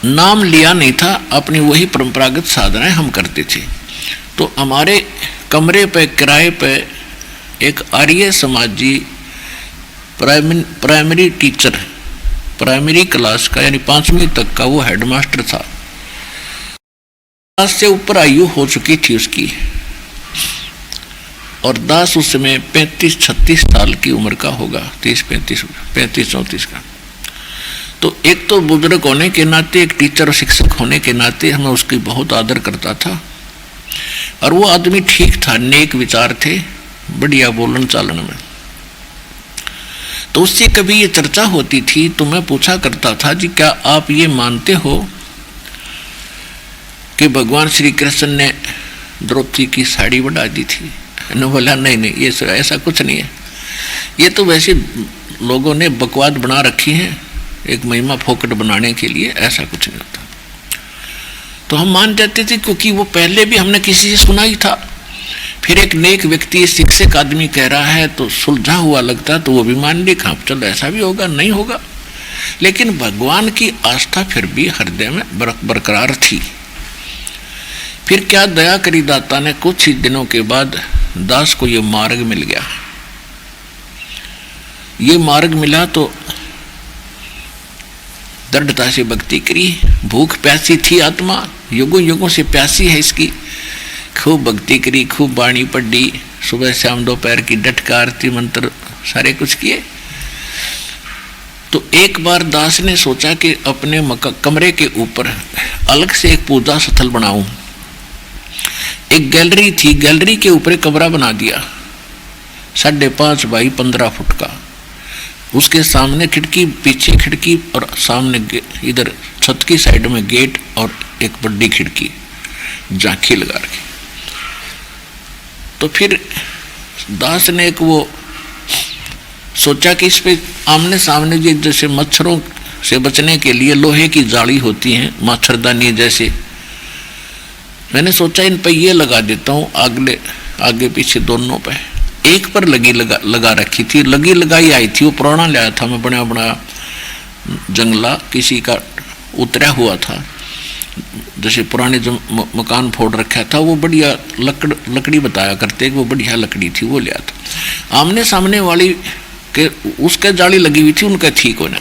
नाम लिया नहीं था, अपनी वही परंपरागत साधनाएं हम करते थे। तो हमारे कमरे पे किराए पे एक आर्य समाजी प्राइमरी टीचर, प्राइमरी क्लास का यानी 5वीं तक का वो हेडमास्टर था। क्लास से ऊपर आयु हो चुकी थी उसकी, और दास उस समय 35-36 साल की उम्र का होगा, 35-34 का। तो एक तो बुजुर्ग होने के नाते, एक टीचर और शिक्षक होने के नाते हमें उसकी बहुत आदर करता था। और वो आदमी ठीक था, नेक विचार थे, बढ़िया बोलन चालन में। तो उससे कभी ये चर्चा होती थी तो मैं पूछा करता था, जी क्या आप ये मानते हो कि भगवान श्री कृष्ण ने द्रौपदी की साड़ी बढ़ा दी थी? ने बोला नहीं नहीं, ये ऐसा कुछ नहीं है, ये तो वैसे लोगों ने बकवाद बना रखी है एक महिमा फोकट बनाने के लिए, ऐसा कुछ नहीं होता। तो हम मान जाते थे, क्योंकि वो पहले भी हमने किसी से सुना ही था। फिर एक नेक व्यक्ति, शिक्षक आदमी कह रहा है तो सुलझा हुआ लगता, तो वो भी मान ली, हाँ चलो ऐसा भी होगा, नहीं होगा। लेकिन भगवान की आस्था फिर भी हृदय में बरकरार थी। फिर क्या दया करी दाता ने, कुछ ही दिनों के बाद दास को ये मार्ग मिल गया। ये मार्ग मिला तो दृढ़ता से भक्ति करी। भूख प्यासी थी आत्मा, युगों युगों से प्यासी है इसकी। खूब भक्ति करी, खूब वाणी पढ़ी, सुबह शाम दोपहर की डट का आरती मंत्र सारे कुछ किए। तो एक बार दास ने सोचा कि अपने कमरे के ऊपर अलग से एक पूजा स्थल बनाऊं। एक गैलरी थी, गैलरी के ऊपर एक कमरा बना दिया 5.5 बाई 15 फुट का। उसके सामने खिड़की, पीछे खिड़की, और सामने इधर छत की साइड में गेट और एक बड़ी खिड़की, झांकी लगा रखी। तो फिर दास ने एक वो सोचा कि इस पे आमने सामने जैसे मच्छरों से बचने के लिए लोहे की जाली होती है, मच्छरदानी जैसे, मैंने सोचा इन पे ये लगा देता हूँ, आगे पीछे दोनों पे। एक पर लगा रखी थी, लगी लगाई आई थी, वो पुराना लाया था मैं, बना बना जंगला किसी का उतरा हुआ था, जैसे पुराने जो मकान फोड़ रखा था, वो बढ़िया लकड़ी बताया करते, वो बढ़िया लकड़ी थी, वो लिया था। आमने सामने वाली के उसके जाली लगी हुई थी, उनका ठीक होना।